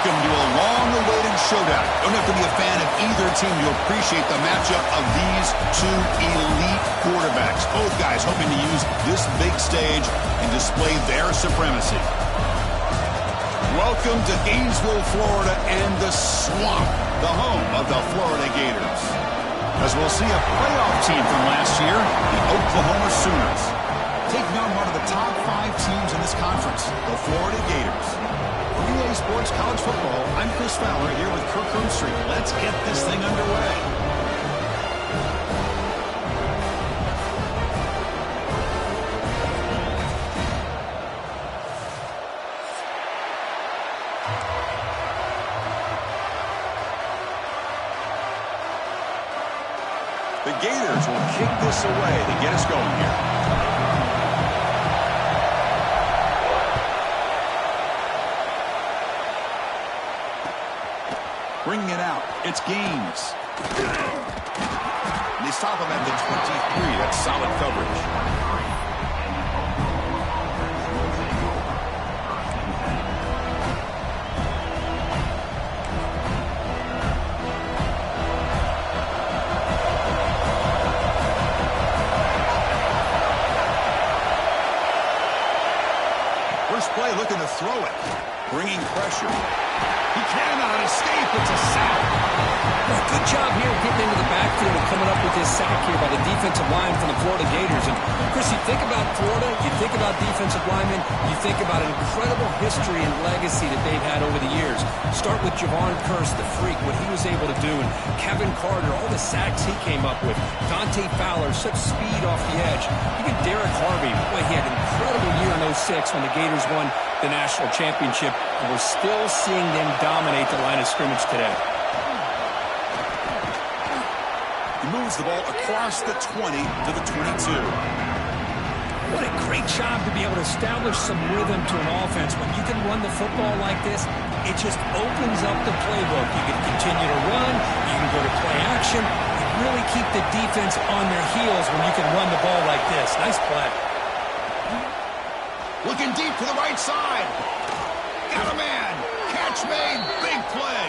Welcome to a long-awaited showdown. Don't have to be a fan of either team to appreciate the matchup of these two elite quarterbacks. Both guys hoping to use this big stage and display their supremacy. Welcome to Gainesville, Florida, and the Swamp, the home of the Florida Gators. As we'll see a playoff team from last year, the Oklahoma Sooners, taking on one of the top 5 teams in this conference, the Florida Gators. For EA Sports College Football, I'm Chris Fowler here with Kirk Street. Let's get this thing underway. The Gators will kick this away to get us going here. Bringing it out, it's Gaines. And they stop him at the 23. That's solid coverage. First play looking to throw it. Bringing pressure. He cannot escape. It's a sack. Well, good job here getting into the backfield and coming up with this sack here by the defensive line from the Florida Gators. And, Chris, you think about Florida, you think about defensive linemen, you think about an incredible history and legacy that they've had over the years. Start with Javon Curse, the freak, what he was able to do, and Kevin Carter, all the sacks he came up with. Dante Fowler, such speed off the edge. Even Derek Harvey, boy, he had an incredible year in 06 when the Gators won the national championship, and we're still seeing them dominate the line of scrimmage today. He moves the ball across the 20 to the 22. What a great job to be able to establish some rhythm to an offense. When you can run the football like this, it just opens up the playbook. You can continue to run, you can go to play action, and really keep the defense on their heels when you can run the ball like this. Nice play. Looking deep to the right side. Got a man. Catch made. Big play.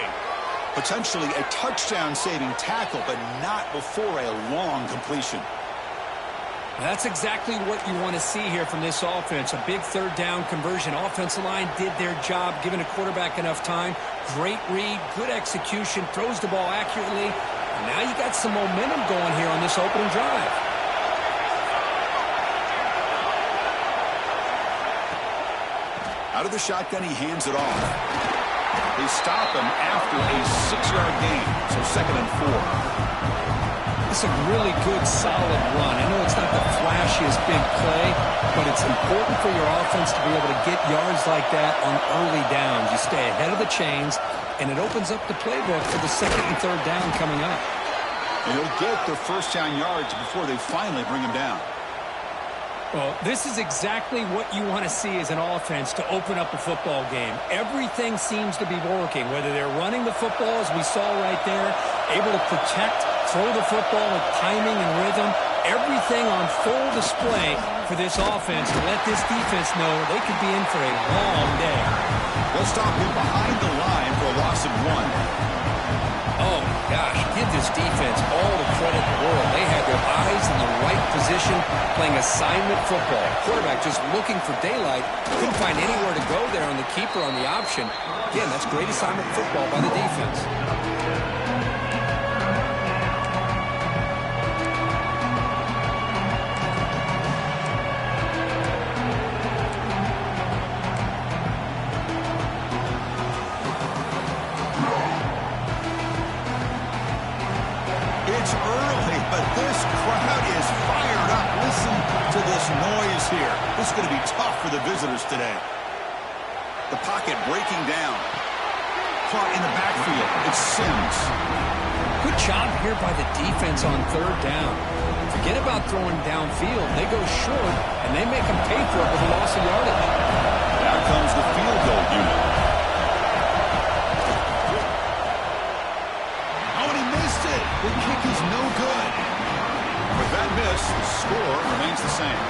Potentially a touchdown-saving tackle, but not before a long completion. That's exactly what you want to see here from this offense. A big third down conversion. Offensive line did their job, giving a quarterback enough time. Great read, good execution, throws the ball accurately. And now you got some momentum going here on this opening drive. Out of the shotgun, he hands it off. They stop him after a 6-yard gain, so 2nd and 4. It's a really good, solid run. I know it's not the flashiest big play, but it's important for your offense to be able to get yards like that on early downs. You stay ahead of the chains, and it opens up the playbook for the 2nd and 3rd down coming up. And they'll get their first down yards before they finally bring him down. Well, this is exactly what you want to see as an offense to open up a football game. Everything seems to be working, whether they're running the football, as we saw right there, able to protect, throw the football with timing and rhythm. Everything on full display for this offense to let this defense know they could be in for a long day. They'll stop him behind the line for a loss of 1. Oh, gosh, give this defense all the credit in the world. They had their eyes in the right position, playing assignment football. Quarterback just looking for daylight. Couldn't find anywhere to go there on the keeper on the option. Again, that's great assignment football by the defense. It's early, but this crowd is fired up. Listen to this noise here. This is going to be tough for the visitors today. The pocket breaking down. Caught in the backfield. It's Sims. Good job here by the defense on 3rd down. Forget about throwing downfield. They go short, and they make them pay for it with a loss of yardage. Now comes the field goal unit. The kick is no good. With that miss, the score remains the same.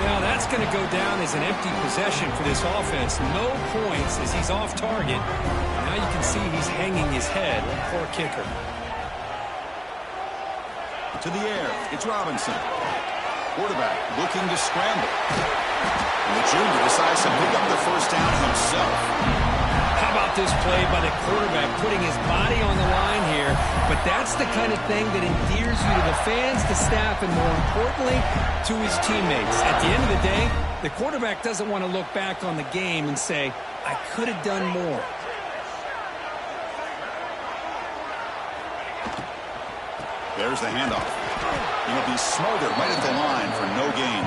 Now that's going to go down as an empty possession for this offense. No points as he's off target. Now you can see he's hanging his head. Poor kicker. To the air, it's Robinson. Quarterback looking to scramble. And the junior decides to pick up the first down himself. How about this play by the quarterback, putting his body on the line here? But that's the kind of thing that endears you to the fans, the staff, and more importantly, to his teammates. At the end of the day, the quarterback doesn't want to look back on the game and say, I could have done more. There's the handoff. He'll be smothered right at the line for no gain.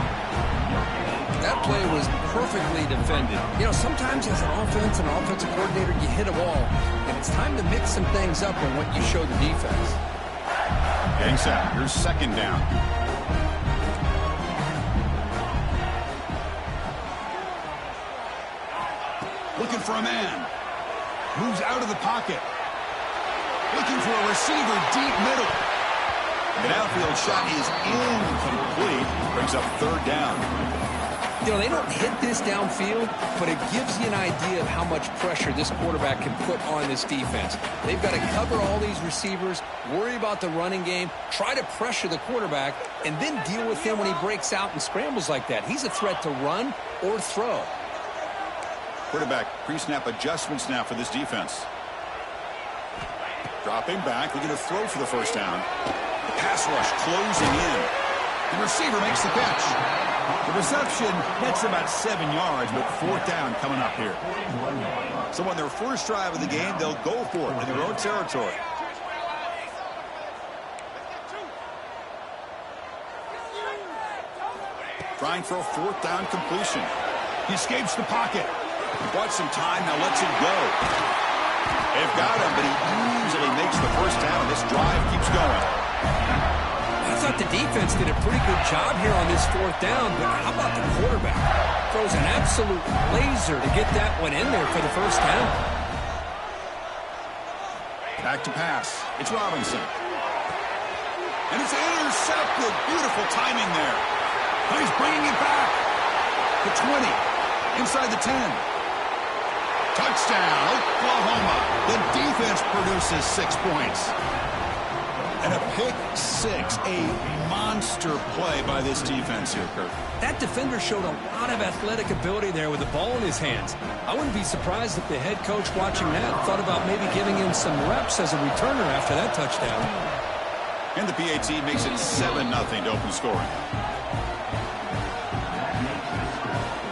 That play was perfectly defended. You know, sometimes as an offense and an offensive coordinator, you hit a wall, and it's time to mix some things up on what you show the defense. Getting set. Here's second down. Looking for a man. Moves out of the pocket. Looking for a receiver deep middle. An outfield shot is incomplete. Brings up third down. You know, they don't hit this downfield, but it gives you an idea of how much pressure this quarterback can put on this defense. They've got to cover all these receivers, worry about the running game, try to pressure the quarterback, and then deal with him when he breaks out and scrambles like that. He's a threat to run or throw. Quarterback pre-snap adjustments now for this defense. Dropping back, looking to throw for the first down. The pass rush closing in. The receiver makes the catch. The reception nets about 7 yards, but fourth down coming up here. So on their first drive of the game, they'll go for it in their own territory. Trying for a fourth down completion. He escapes the pocket. Bought some time, now lets it go. They've got him, but he easily makes the first down, and this drive keeps going. I thought the defense did a pretty good job here on this fourth down, but how about the quarterback? Throws an absolute laser to get that one in there for the first down. Back to pass. It's Robinson. And it's intercepted. Beautiful timing there. But he's bringing it back. The 20. Inside the 10. Touchdown, Oklahoma. The defense produces 6 points. And a pick six, a monster play by this defense here, Kirk. That defender showed a lot of athletic ability there with the ball in his hands. I wouldn't be surprised if the head coach watching that thought about maybe giving him some reps as a returner after that touchdown. And the PAT makes it 7-0 to open scoring.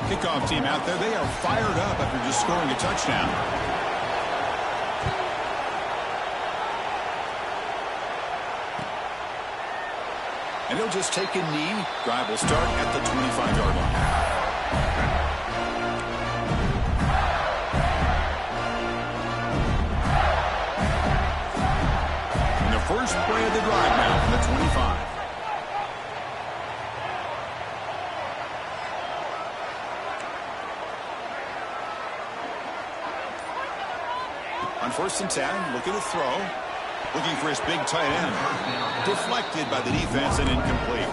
Kickoff team out there, they are fired up after just scoring a touchdown. And he'll just take a knee. Drive will start at the 25-yard line. And the first play of the drive now from the 25. On 1st and 10, looking to throw. Looking for his big tight end. Deflected by the defense and incomplete.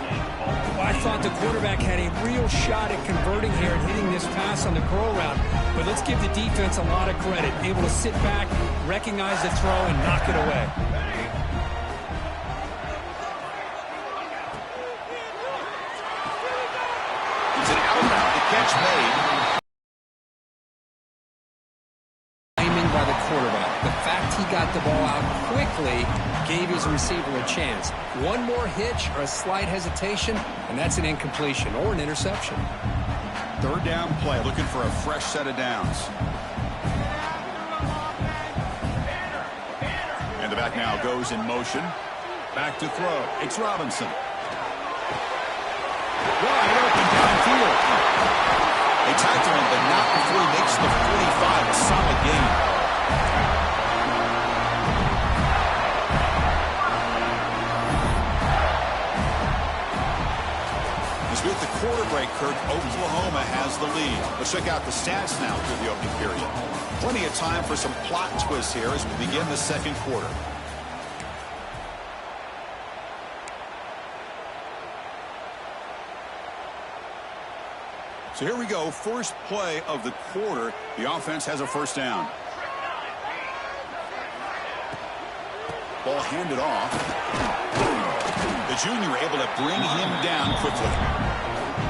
Well, I thought the quarterback had a real shot at converting here and hitting this pass on the curl route. But let's give the defense a lot of credit. Able to sit back, recognize the throw, and knock it away. It's an out route. The catch made. By the quarterback. The fact he got the ball out quickly gave his receiver a chance. One more hitch or a slight hesitation, and that's an incompletion or an interception. Third down play, looking for a fresh set of downs. And the back now goes in motion. Back to throw. It's Robinson. Wide open downfield. They tackle him, but not before he makes the 45. A solid gain. With the quarter break, Kirk, Oklahoma has the lead. Let's check out the stats now through the opening period. Plenty of time for some plot twists here as we begin the second quarter. So here we go, first play of the quarter. The offense has a first down. Ball handed off. The junior able to bring him down quickly.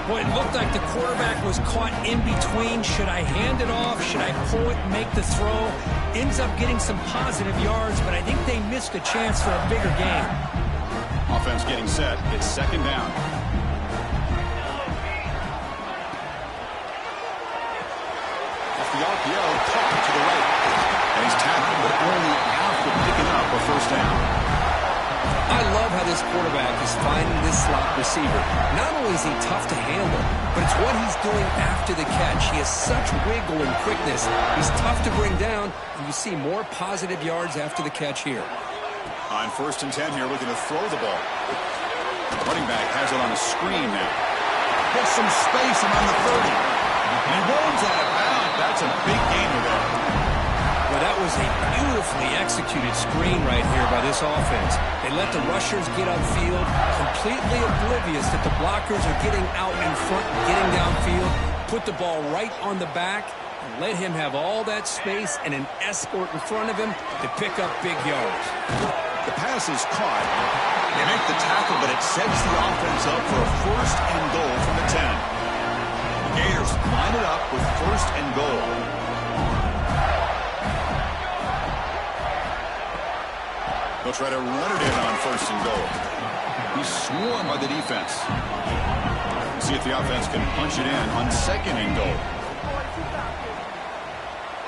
Boy, it looked like the quarterback was caught in between. Should I hand it off? Should I pull it and make the throw? Ends up getting some positive yards, but I think they missed a chance for a bigger gain. Offense getting set. It's second down. Off the RPO, caught to the right. And he's tackled, but only after picking up a first down. I love how this quarterback is finding this slot receiver. Not only is he tough to handle, but it's what he's doing after the catch. He has such wiggle and quickness. He's tough to bring down, and you see more positive yards after the catch here. On 1st and 10 here, looking to throw the ball. Running back has it on a screen now. Gets some space around the 30. And he rolls out of bounds. That's a big gainer there. Well, that was a beautifully executed screen right here by this offense. They let the rushers get upfield, completely oblivious that the blockers are getting out in front and getting downfield, put the ball right on the back, and let him have all that space and an escort in front of him to pick up big yards. The pass is caught. They make the tackle, but it sets the offense up for a 1st and goal from the 10. The Gators line it up with 1st and goal. They'll try to run it in on 1st and goal. He's swarmed by the defense. See if the offense can punch it in on 2nd and goal.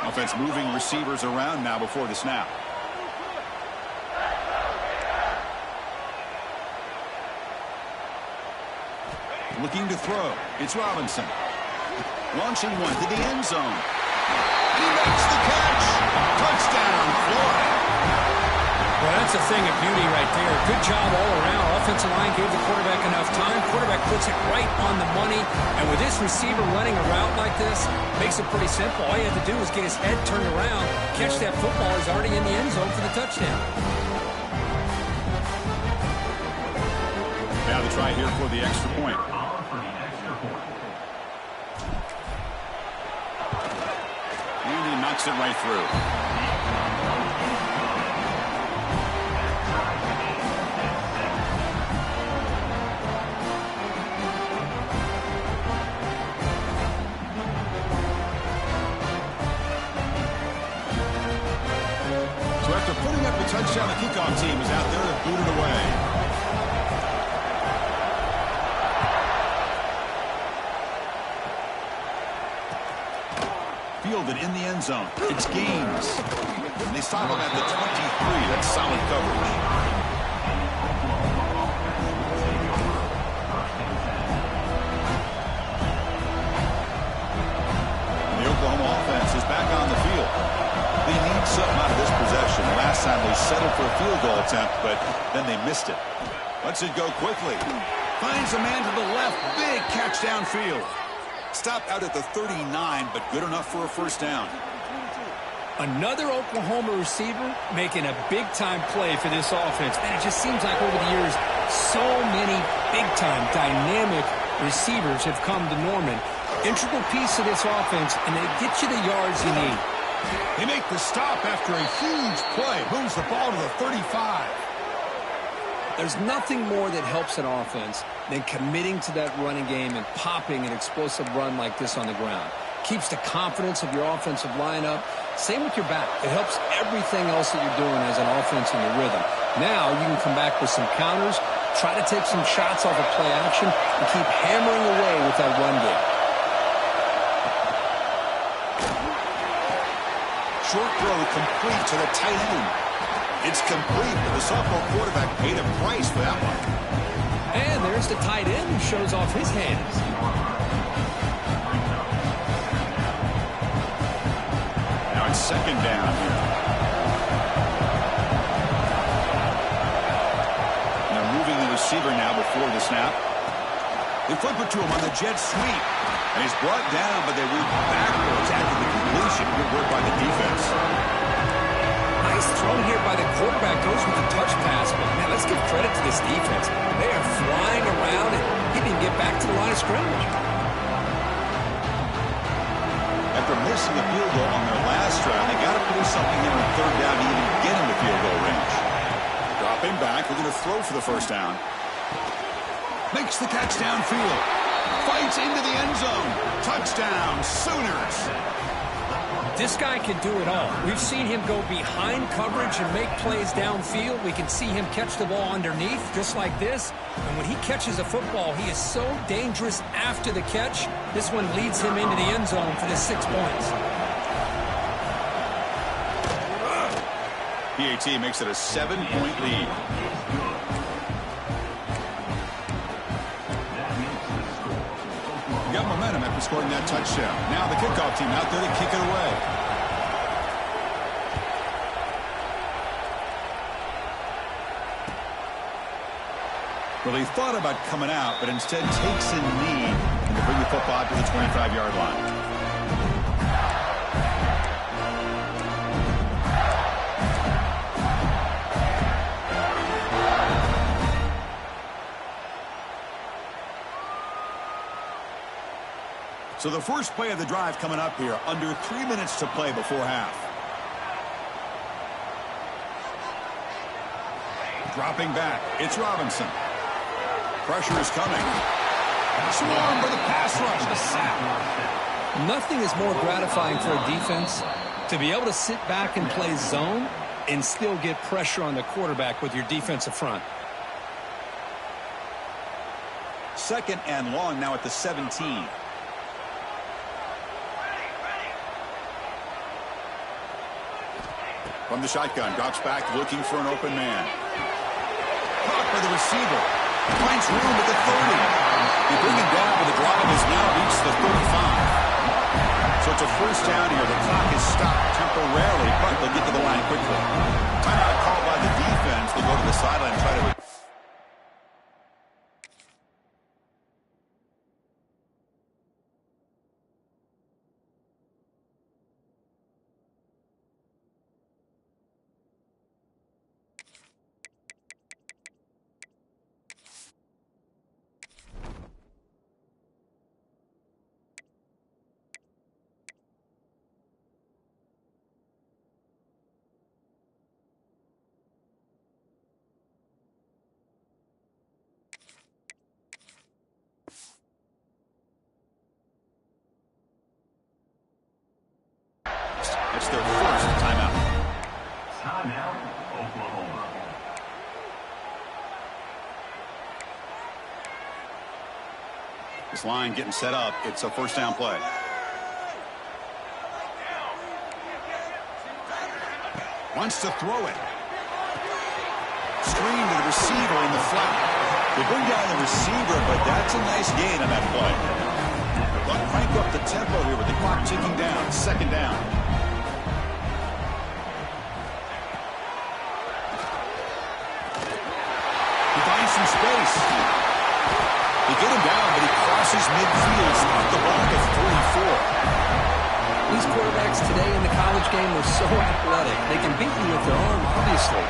Offense moving receivers around now before the snap. Looking to throw. It's Robinson. Launching one to the end zone. He makes the catch. Touchdown, Florida. Well, that's a thing of beauty right there. Good job all around. Offensive line gave the quarterback enough time. Quarterback puts it right on the money. And with this receiver running a route like this, makes it pretty simple. All you have to do is get his head turned around, catch that football. He's already in the end zone for the touchdown. Now the try here for the extra point. And he knocks it right through. Touchdown, the kickoff team is out there to boot it away. Fielded in the end zone. It's Gaines. And they stop him at the 23. That's solid coverage. And the Oklahoma offense is back on the field. They need something out of this possession. Last time they settled for a field goal attempt, but then they missed it. Lets it go quickly. Finds a man to the left. Big catch downfield. Stopped out at the 39, but good enough for a first down. Another Oklahoma receiver making a big-time play for this offense. And it just seems like over the years, so many big-time, dynamic receivers have come to Norman. Integral piece of this offense, and they get you the yards you need. They make the stop after a huge play. Moves the ball to the 35. There's nothing more that helps an offense than committing to that running game and popping an explosive run like this on the ground. Keeps the confidence of your offensive lineup. Same with your back. It helps everything else that you're doing as an offense in your rhythm. Now you can come back with some counters, try to take some shots off of play action, and keep hammering away with that run game. Short throw complete to the tight end. It's complete, but the sophomore quarterback paid a price for that one. And there's the tight end who shows off his hands. Now it's second down here. Now moving the receiver now before the snap. They flip it to him on the jet sweep. And he's brought down, but they move backwards after the completion. Good work by the defense. Nice throw here by the quarterback. Goes with the touch pass. But, man, let's give credit to this defense. They are flying around, and he didn't get back to the line of scrimmage. missing the field goal on their last drive. They got to produce something here on third down to even get in the field goal range. Dropping back, we're going to throw for the first down. Makes the catch downfield. Fights into the end zone. Touchdown, Sooners. This guy can do it all. We've seen him go behind coverage and make plays downfield. We can see him catch the ball underneath, just like this. And when he catches a football, he is so dangerous after the catch. This one leads him into the end zone for the 6 points. PAT makes it a 7-point lead. Got momentum after scoring that touchdown. Now the kickoff team out there to kick it away. Well, he thought about coming out, but instead takes a knee to bring the football to the 25-yard line. So the first play of the drive coming up here, under 3 minutes to play before half. Dropping back, it's Robinson. Pressure is coming. Swarm for the pass rush, a sack. Nothing is more gratifying for a defense to be able to sit back and play zone and still get pressure on the quarterback with your defensive front. Second and long now at the 17. From the shotgun, drops back, looking for an open man. Caught by the receiver. Finds room at the 30. They bring him down, but the drive has now reached the 35. So it's a first down here. The clock is stopped temporarily, but they'll get to the line quickly. Timeout called by the defense. They'll go to the sideline and try to... It's their first timeout. Timeout, Oklahoma. This line getting set up. It's a first down play. Wants to throw it. Screen to the receiver in the flat. They bring down the receiver, but that's a nice gain on that play. They'll crank up the tempo here with the clock ticking down. Second down. He finds some space. They get him down, but he crosses midfield. Start the ball to 44. These quarterbacks today in the college game are so athletic. They can beat you with their arm, obviously.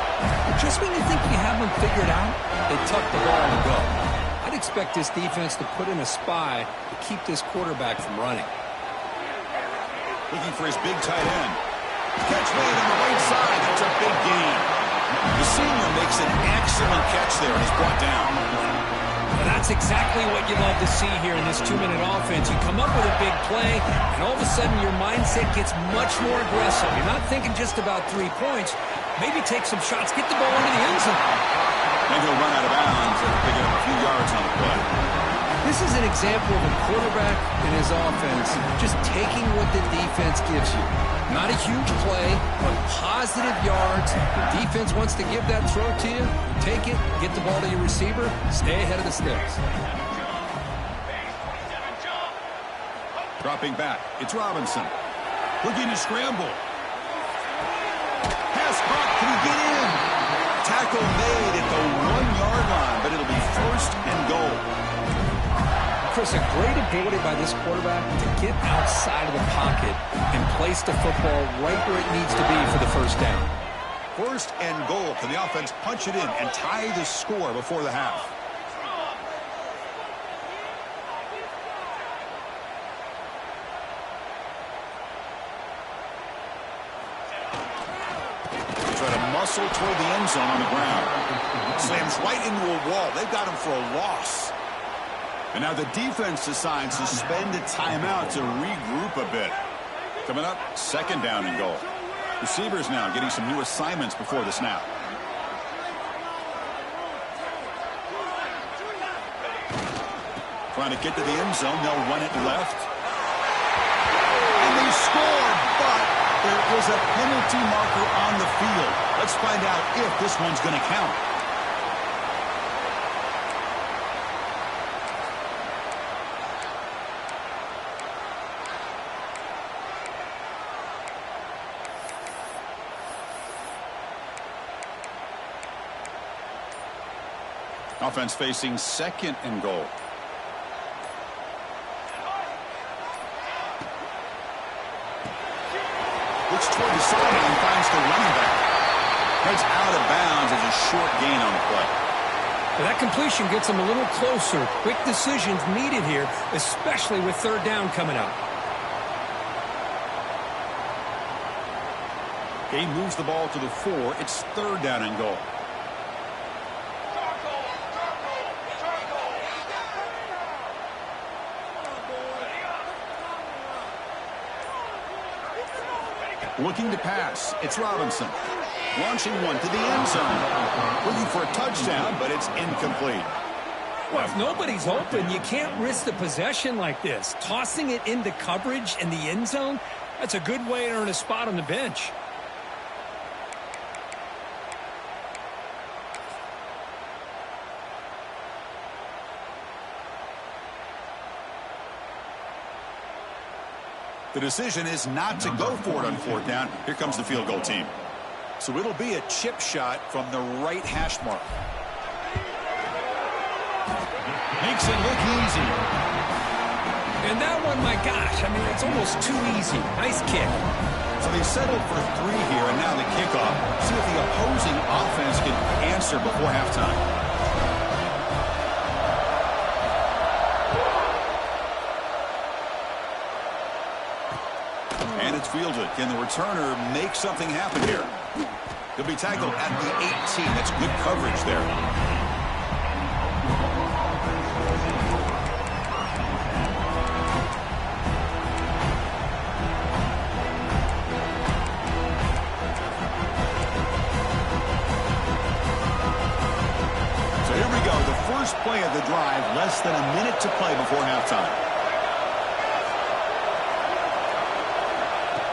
But just when you think you have them figured out, they tuck the ball and go. I'd expect this defense to put in a spy to keep this quarterback from running. Looking for his big tight end. Catch made on the right side. That's a big gain. The senior makes an excellent catch there and is brought down. Well, that's exactly what you love to see here in this 2-minute offense. You come up with a big play, and all of a sudden your mindset gets much more aggressive. You're not thinking just about 3 points. Maybe take some shots, get the ball into the end zone. Then he'll run out of bounds and pick up a few yards on the play. This is an example of a quarterback and his offense just taking what the defense gives you. Not a huge play, but positive yards. The defense wants to give that throw to you. You take it, get the ball to your receiver, stay ahead of the sticks. Dropping back, it's Robinson. Looking to scramble. Pass caught, can he get in? Tackle made at the 1-yard line, but it'll be first and goal. Chris, a great ability by this quarterback to get outside of the pocket and place the football right where it needs to be for the first down. First and goal. Can the offense punch it in and tie the score before the half? hustle toward the end zone on the ground. Slams right into a wall. They've got him for a loss. And now the defense decides to spend a timeout to regroup a bit. Coming up, 2nd down and goal. Receivers now getting some new assignments before the snap. Trying to get to the end zone. They'll run it left. And they scored, but there is a penalty marker on the field. Let's find out if this one's going to count. Offense facing 2nd and goal. Looks toward the sideline and finds the running back. Heads out of bounds as a short gain on the play. Well, that completion gets them a little closer. Quick decisions needed here, especially with 3rd down coming up. Game moves the ball to the 4. It's 3rd down and goal. Looking to pass. It's Robinson. Launching one to the end zone. Looking for a touchdown, but it's incomplete. Well, if nobody's open, you can't risk the possession like this. Tossing it into coverage in the end zone, that's a good way to earn a spot on the bench. The decision is not to go for it on 4th down. Here comes the field goal team. So it'll be a chip shot from the right hash mark. Makes it look easy. And that one, my gosh, I mean, it's almost too easy. Nice kick. So they settled for 3 here, and now the kickoff. See if the opposing offense can answer before halftime. And it's fielded. Can the returner make something happen here? He'll be tackled at the 18. That's good coverage there. So here we go. The first play of the drive. Less than a minute to play before halftime.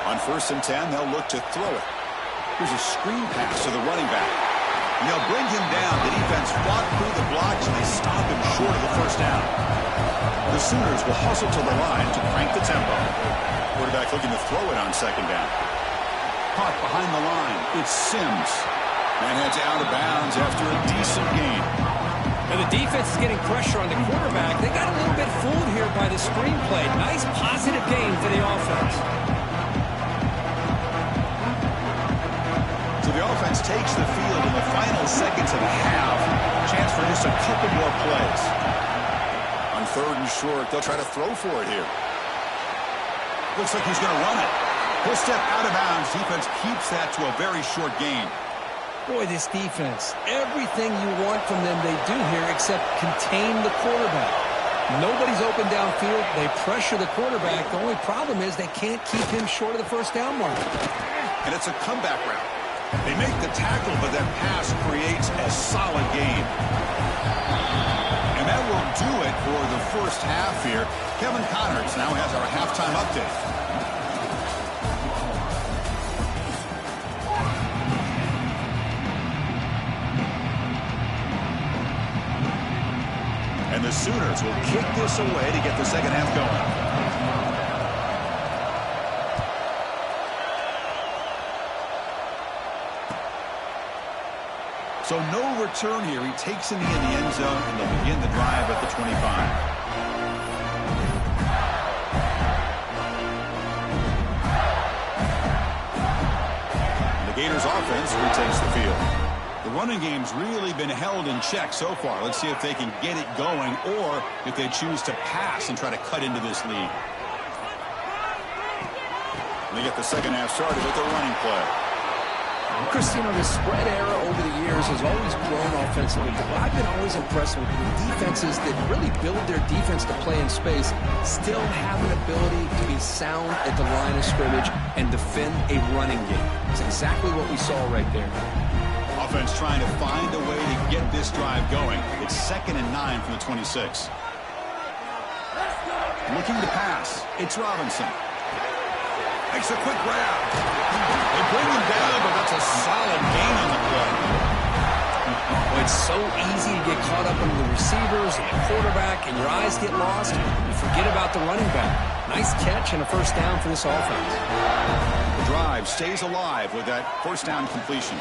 On 1st and 10, they'll look to throw it. Here's a screen pass to the running back. And they'll bring him down. The defense fought through the blocks, and they stop him short of the 1st down. The Sooners will hustle to the line to crank the tempo. Quarterback looking to throw it on 2nd down. Caught behind the line. It's Sims. And heads out of bounds after a decent gain. And the defense is getting pressure on the quarterback. They got a little bit fooled here by the screen play. Nice positive gain for the offense. So the offense takes the field in the final seconds of the half. Chance for just a couple more plays. On 3rd and short, they'll try to throw for it here. Looks like he's going to run it. He'll step out of bounds. Defense keeps that to a very short gain. Boy, this defense, everything you want from them they do here except contain the quarterback. Nobody's open downfield. They pressure the quarterback. The only problem is they can't keep him short of the 1st down mark. And it's a comeback route. They make the tackle, but that pass creates a solid gain. And that will do it for the 1st half here. Kevin Connors now has our halftime update. And the Sooners will kick this away to get the 2nd half going. So no return here. He takes it in the end zone, and they'll begin the drive at the 25. The Gators offense retakes the field. The running game's really been held in check so far. Let's see if they can get it going or if they choose to pass and try to cut into this lead. And they get the 2nd half started with a running play. Chris, you know, the spread era over the years has always grown offensively, but I've been always impressed with the defenses that really build their defense to play in space, still have an ability to be sound at the line of scrimmage and defend a running game. It's exactly what we saw right there. Offense trying to find a way to get this drive going. It's 2nd and 9 from the 26. Looking to pass. It's Robinson. Makes a quick grab. They bring him down, but that's a solid gain on the play. Well, it's so easy to get caught up in the receivers and the quarterback, and your eyes get lost. You forget about the running back. Nice catch and a first down for this offense. The drive stays alive with that first down completion.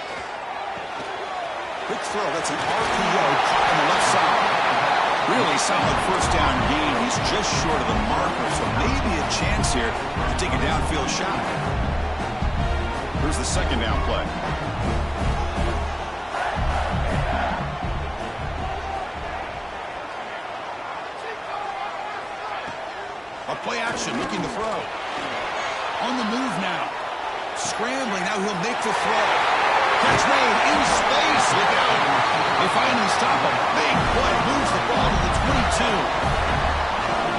Quick throw. That's an RPO caught on the left side. Really solid first down gain. He's just short of the marker, so maybe a chance here to take a downfield shot. Here's the second down play. A play action, looking to throw. On the move now. Scrambling, now he'll make the throw. Catch made in space. Look out. They finally stop him. Big play. Moves the ball to the 22.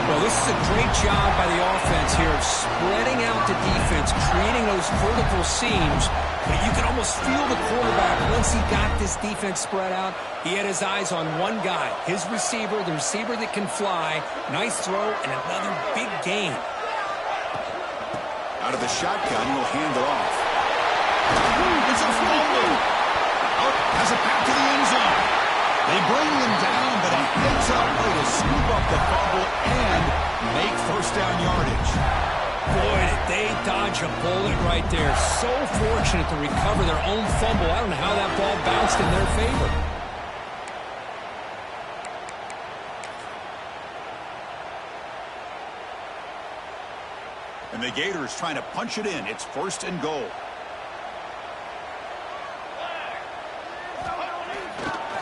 Well, this is a great job by the offense here of spreading out the defense, creating those vertical seams. But you can almost feel the quarterback once he got this defense spread out. He had his eyes on one guy, his receiver, the receiver that can fly. Nice throw and another big gain. Out of the shotgun, he'll hand it off. It's a fumble. Out, has it back to the end zone. They bring him down, but a heads-up way to scoop up the fumble and make first down yardage. Boy, did they dodge a bullet right there. So fortunate to recover their own fumble. I don't know how that ball bounced in their favor. And the Gators trying to punch it in. It's 1st and goal.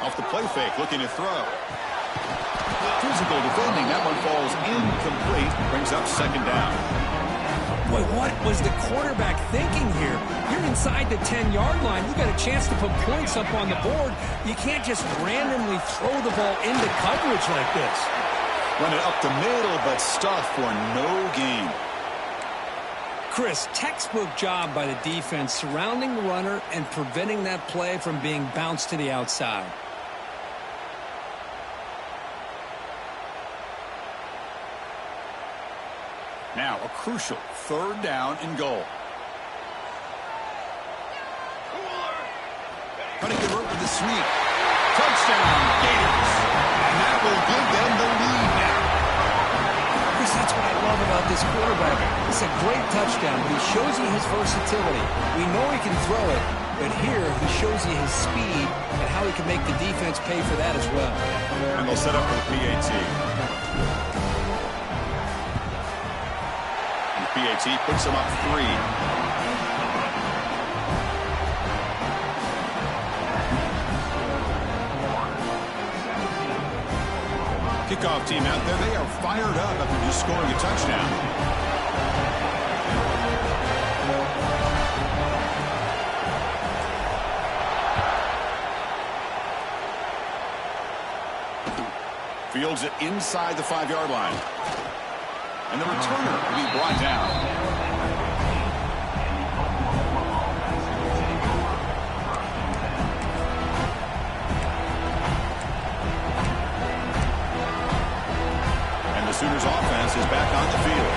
Off the play fake, looking to throw. Physical defending. That one falls incomplete. Brings up 2nd down. Boy, what was the quarterback thinking here? You're inside the 10-yard line. You got a chance to put points up on the board. You can't just randomly throw the ball into coverage like this. Run it up the middle, but stuff for no gain. Chris, textbook job by the defense surrounding the runner and preventing that play from being bounced to the outside. Now a crucial 3rd down and goal. Trying to get work with the sweep. Touchdown, Gators. And that will give them the lead now. Chris, that's what I love about this quarterback. It's a great touchdown, but he shows you his versatility. We know he can throw it, but here he shows you his speed and how he can make the defense pay for that as well. And they'll set up for the PAT. PAT puts them up 3. Kickoff team out there. They are fired up after just scoring a touchdown. Fields it inside the 5-yard line. And the returner will be brought down. And the Sooners offense is back on the field.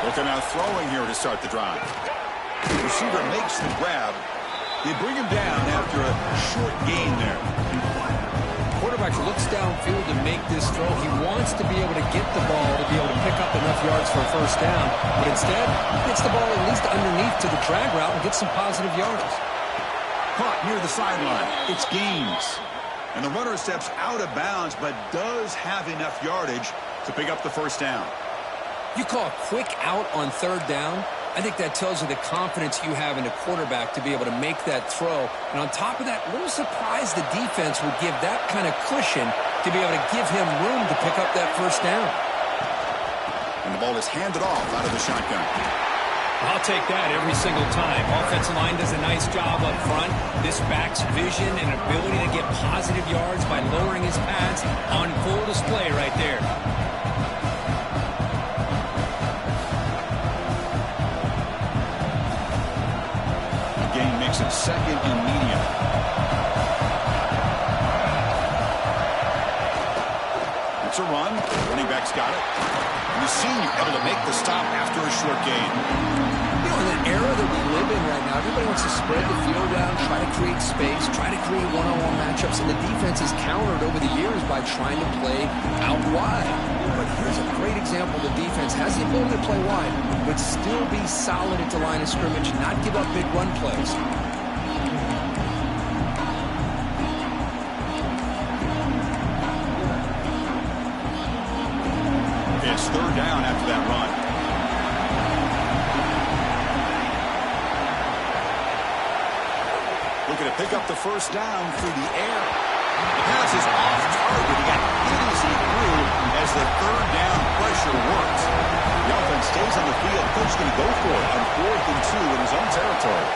Looking out throwing here to start the drive. The receiver makes the grab. They bring him down after a short gain there. Quarterback looks downfield to make this throw. He wants to be able to get the ball to be able to pick up enough yards for a first down. But instead, he gets the ball at least underneath to the drag route and gets some positive yards. Caught near the sideline. It's Gaines. And the runner steps out of bounds, but does have enough yardage to pick up the first down. You call a quick out on 3rd down. I think that tells you the confidence you have in the quarterback to be able to make that throw. And on top of that, a little surprised the defense would give that kind of cushion to be able to give him room to pick up that first down. And the ball is handed off out of the shotgun. I'll take that every single time. Offensive line does a nice job up front. This back's vision and ability to get positive yards by lowering his pads on full display right there. The game makes it second and medium. It's a run. Running back's got it. And the senior able to make the stop after a short gain. You know, in the era that we live in right now, everybody wants to spread the field out, try to create space, try to create one-on-one matchups, and the defense is countered over the years by trying to play out wide. But here's a great example. The defense has the ability to play wide, but still be solid at the line of scrimmage, not give up big run plays. It's third down after that run. Looking to pick up the first down through the air. The pass is off target. He got hit as he threw as the third down pressure worked. The offense stays on the field. Coach going to go for it on 4th and 2 in his own territory.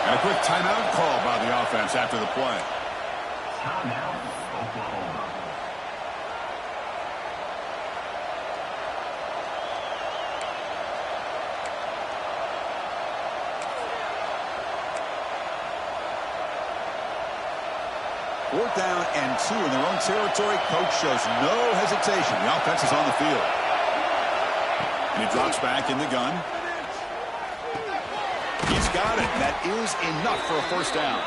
A quick timeout call by the offense after the play. Timeout, Oklahoma. Fourth down and 2 in their own territory. Coach shows no hesitation. The offense is on the field. And he drops back in the gun. He's got it. That is enough for a first down.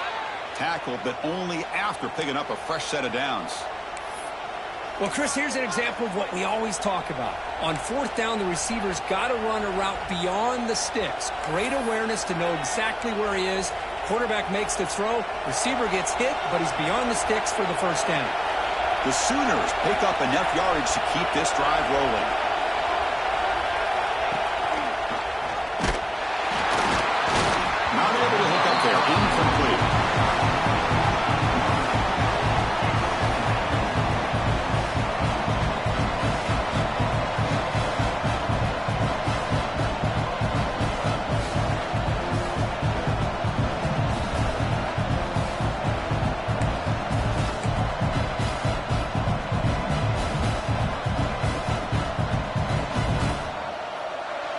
Tackled, but only after picking up a fresh set of downs. Well, Chris, here's an example of what we always talk about. On 4th down, the receiver's got to run a route beyond the sticks. Great awareness to know exactly where he is. Quarterback makes the throw. Receiver gets hit, but he's beyond the sticks for the first down. The Sooners pick up enough yardage to keep this drive rolling. Not able to hook up there. Incomplete.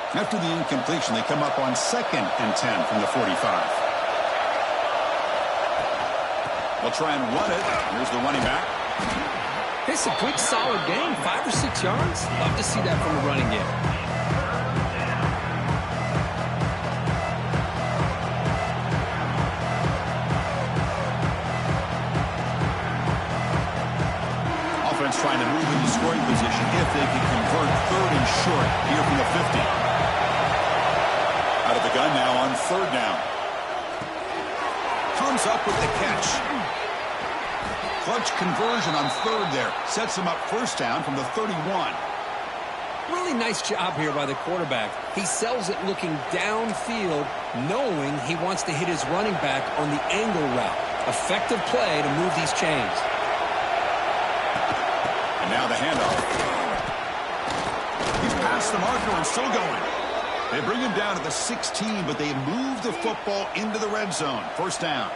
After the incompletion, they come up on 2nd and 10 from the 45. They'll try and run it. Here's the running back. It's a good, solid game. 5 or 6 yards. Love to see that from the running game. Offense trying to move into scoring position if they can convert 3rd and short here from the 50. Out of the gun now on 3rd down. Comes up with the catch. Clutch conversion on 3rd there. Sets him up first down from the 31. Really nice job here by the quarterback. He sells it looking downfield, knowing he wants to hit his running back on the angle route. Effective play to move these chains. And now the handoff. He's past the marker and still going. They bring him down to the 16, but they move the football into the red zone. First down.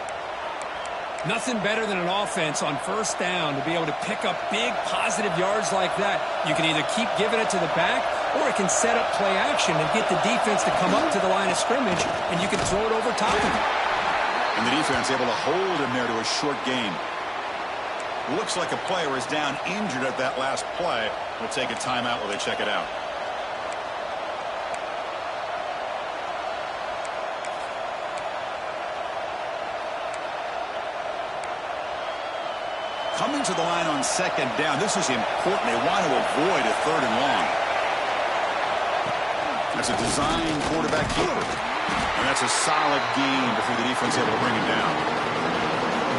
Nothing better than an offense on first down to be able to pick up big positive yards like that. You can either keep giving it to the back, or it can set up play action and get the defense to come up to the line of scrimmage, and you can throw it over top of him. And the defense able to hold him there to a short gain. Looks like a player is down injured at that last play. We'll take a timeout while they check it out. Coming to the line on 2nd down. This is important. They want to avoid a 3rd and long. That's a design quarterback keeper. And that's a solid gain before the defense able to bring him down.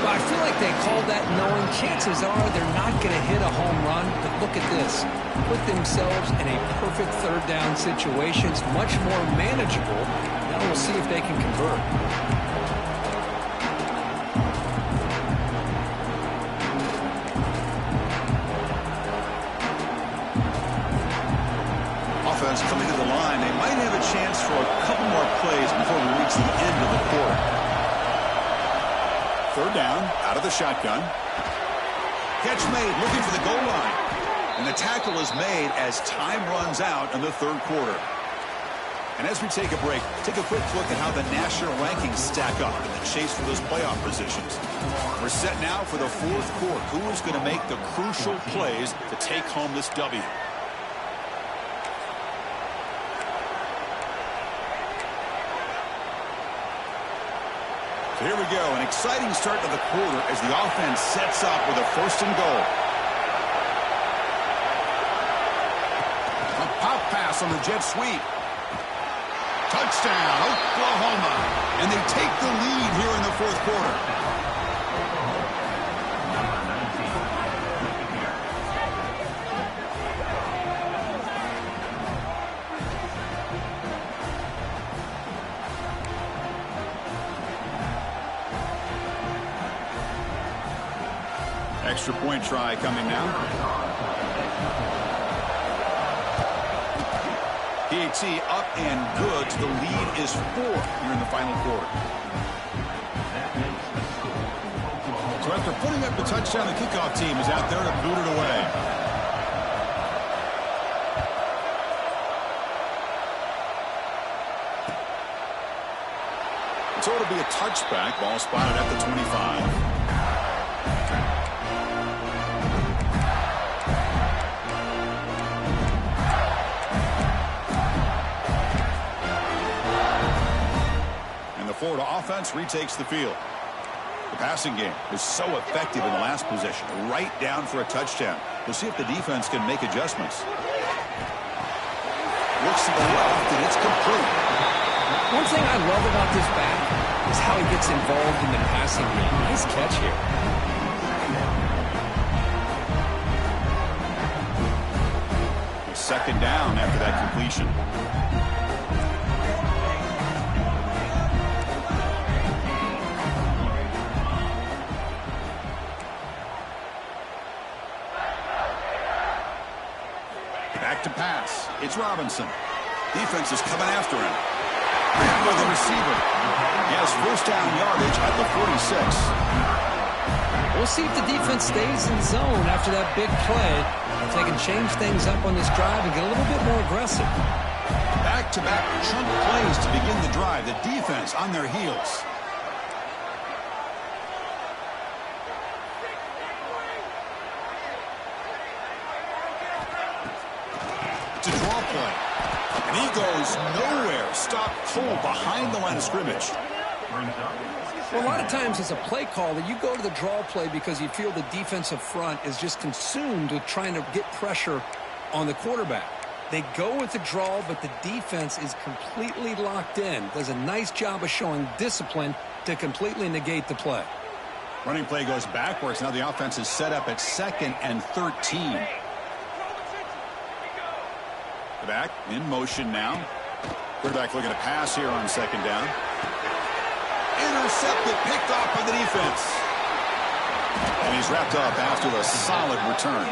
Well, I feel like they called that knowing chances are they're not going to hit a home run. But look at this. Put themselves in a perfect 3rd down situation. It's much more manageable. Now we'll see if they can convert. chance for a couple more plays before we reach the end of the quarter. Third down, out of the shotgun. Catch made, looking for the goal line. And the tackle is made as time runs out in the third quarter. And as we take a break, take a quick look at how the national rankings stack up in the chase for those playoff positions. We're set now for the fourth quarter. Who is going to make the crucial plays to take home this W? So here we go, an exciting start to the quarter as the offense sets up with a first and goal. A pop pass on the jet sweep. Touchdown, Oklahoma. And they take the lead here in the fourth quarter. Extra point try coming now. PAT up and good. The lead is 4 here in the final quarter. So after putting up the touchdown, the kickoff team is out there to boot it away. So it'll be a touchback. Ball spotted at the 25. Florida offense retakes the field. The passing game was so effective in the last possession, right down for a touchdown. We'll see if the defense can make adjustments. Looks to the left, and it's complete. One thing I love about this back is how he gets involved in the passing game. Nice catch here. Second down after that completion. To pass. It's Robinson. Defense is coming after him. And with the receiver. He has first down yardage at the 46. We'll see if the defense stays in zone after that big play. If they can change things up on this drive and get a little bit more aggressive. Back-to-back chunk plays to begin the drive. The defense on their heels. To draw play. And he goes nowhere. Stop cold behind the line of scrimmage. Well, a lot of times it's a play call that you go to the draw play because you feel the defensive front is just consumed with trying to get pressure on the quarterback. They go with the draw, but the defense is completely locked in. Does a nice job of showing discipline to completely negate the play. Running play goes backwards. Now the offense is set up at 2nd and 13. Back in motion now. Quarterback looking to pass here on 2nd down. Intercepted, picked off by the defense. And he's wrapped up after a solid return.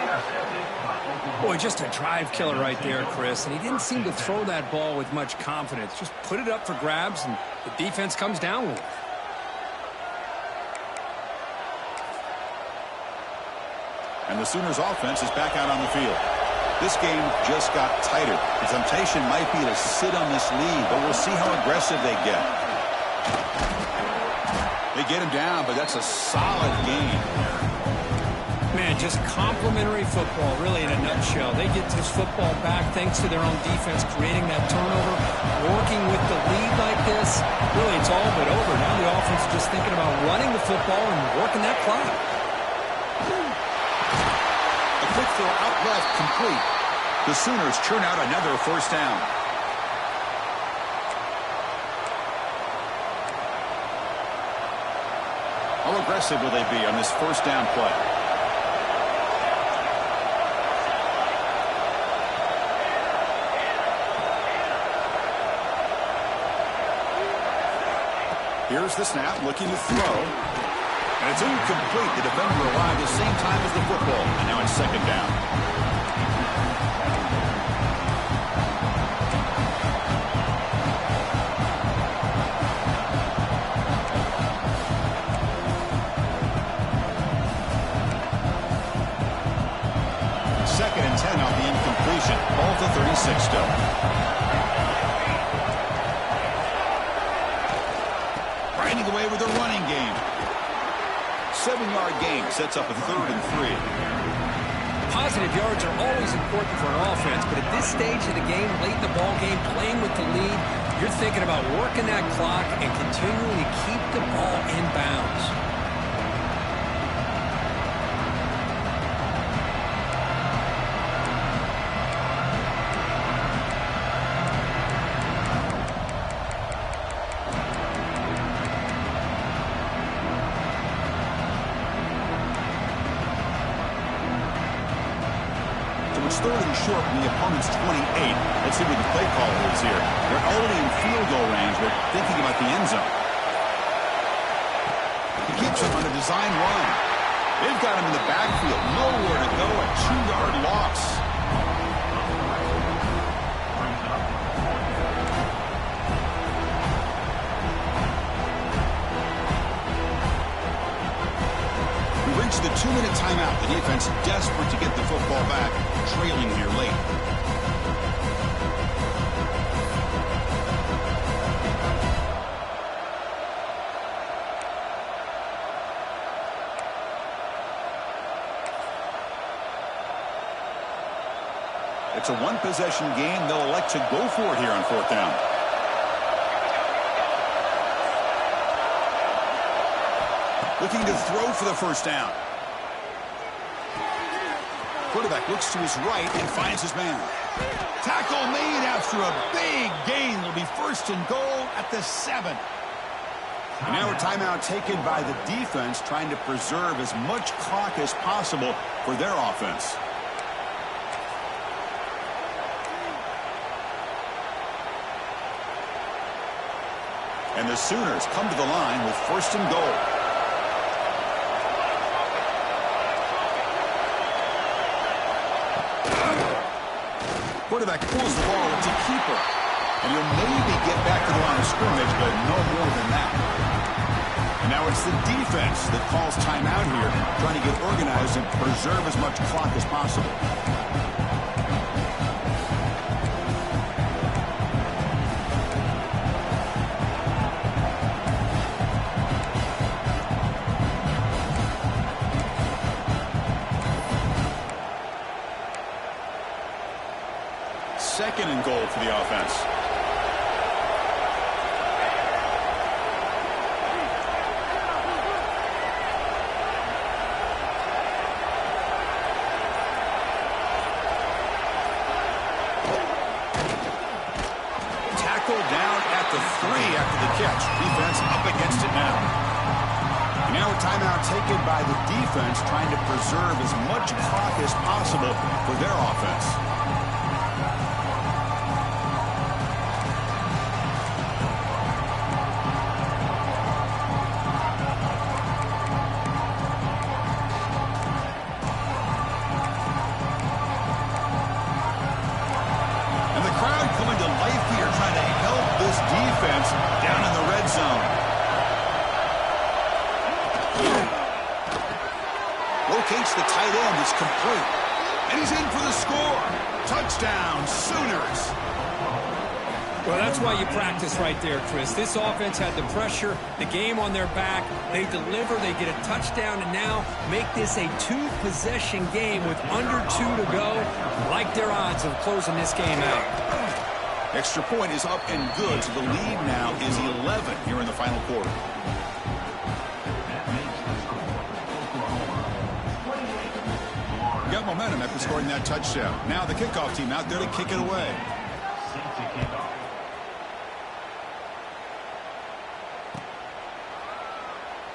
Boy, just a drive killer right there, Chris. And he didn't seem to throw that ball with much confidence. Just put it up for grabs, and the defense comes down with it. And the Sooners offense is back out on the field. This game just got tighter. The temptation might be to sit on this lead, but we'll see how aggressive they get. They get him down, but that's a solid game. Man, just complimentary football, really, in a nutshell. They get this football back thanks to their own defense, creating that turnover, working with the lead like this. Really, it's all but over. Now the offense is just thinking about running the football and working that clock. Quick throw out left, complete. The Sooners churn out another first down. How aggressive will they be on this first down play? Here's the snap, looking to throw. And it's incomplete. The defender arrived at the same time as the football. And now it's 2nd down. 2nd and 10 off the incompletion. Ball to 36 still. Grinding away with a running game. 7-yard gain sets up a 3rd and 3. Positive yards are always important for an offense, but at this stage of the game, late in the ball game, playing with the lead, you're thinking about working that clock and continuing to keep the ball in bounds. It's 3rd and short from the opponent's 28. Let's see what the play caller is here. They're already in field goal range, but thinking about the end zone. He keeps him on a design run. They've got him in the backfield. Nowhere to go. A 2-yard loss. We reach the 2-minute timeout. The defense desperate to get the football back, trailing here late. It's a one-possession game. They'll elect to go for it here on 4th down. Looking to throw for the 1st down. Quarterback looks to his right and finds his man. Tackle made after a big gain. Will be 1st and goal at the 7. And now a timeout taken by the defense, trying to preserve as much clock as possible for their offense. And the Sooners come to the line with 1st and goal. Quarterback pulls the ball. It's a keeper. And he'll maybe get back to the line of scrimmage, but no more than that. And now it's the defense that calls timeout here, trying to get organized and preserve as much clock as possible. Second and goal for the offense. Tackle down at the 3 after the catch. Defense up against it now. Now a timeout taken by the defense, trying to preserve as much clock as possible for their offense. Down in the red zone. Locates the tight end. It's complete. And he's in for the score. Touchdown, Sooners. Well, that's why you practice right there, Chris. This offense had the pressure, the game on their back. They deliver, they get a touchdown, and now make this a 2-possession game with under 2 to go. Like their odds of closing this game out. Extra point is up and good, so the lead now is 11 here in the final quarter. Got momentum after scoring that touchdown. Now the kickoff team out there to kick it away.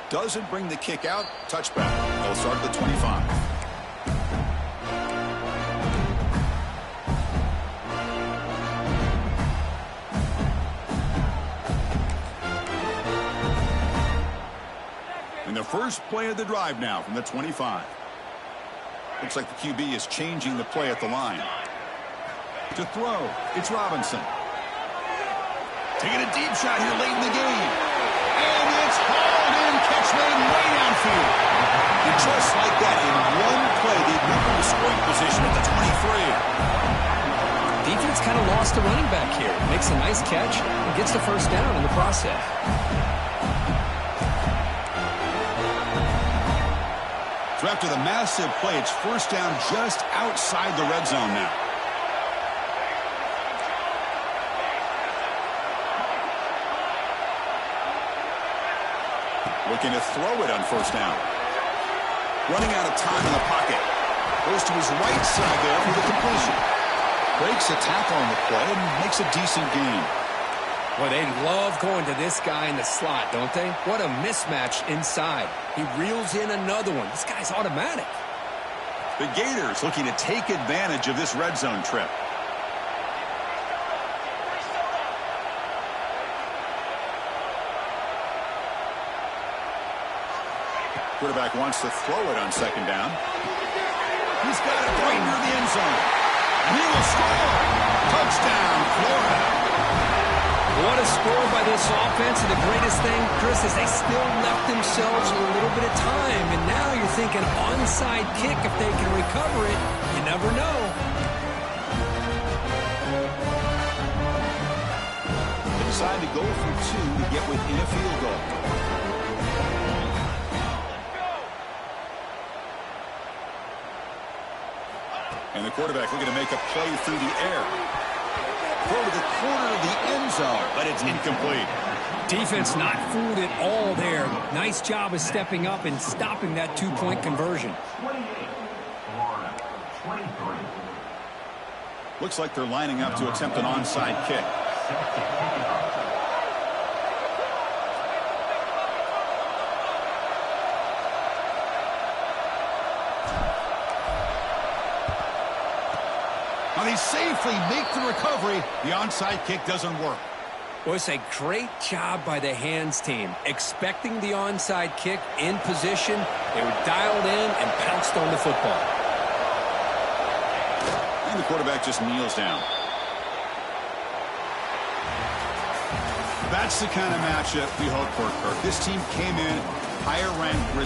Doesn't bring the kick out. Touchback. They'll start at the 25. And the first play of the drive now from the 25. Looks like the QB is changing the play at the line. To throw, it's Robinson. Taking a deep shot here late in the game. And it's hauled in, catch made way downfield. And just like that, in one play, they move into scoring position at the 25. lost a running back here. Makes a nice catch and gets the first down in the process. So after the massive play, it's first down just outside the red zone now. Looking to throw it on first down. Running out of time in the pocket. Goes to his right side there for the completion. Breaks a tackle on the play and makes a decent gain. Boy, they love going to this guy in the slot, don't they? What a mismatch inside. He reels in another one. This guy's automatic. The Gators looking to take advantage of this red zone trip. Quarterback wants to throw it on second down. He's got it right near the end zone. And he will score. Touchdown, Florida. What a score by this offense. And the greatest thing, Chris, is they still left themselves a little bit of time. And now you're thinking onside kick if they can recover it. You never know. They decide to go for two to get within a field goal. And the quarterback looking to make a play through the air. Throw to the corner of the end zone, but it's incomplete. Defense not fooled at all there. Nice job of stepping up and stopping that two-point conversion. 28, Florida, 23. Looks like they're lining up to attempt an onside kick. Set to kick it off. Now they safely make the recovery. The onside kick doesn't work. Well, it's a great job by the hands team. Expecting the onside kick in position. They were dialed in and pounced on the football. And the quarterback just kneels down. That's the kind of matchup we hope for, Kirk. This team came in higher ranked.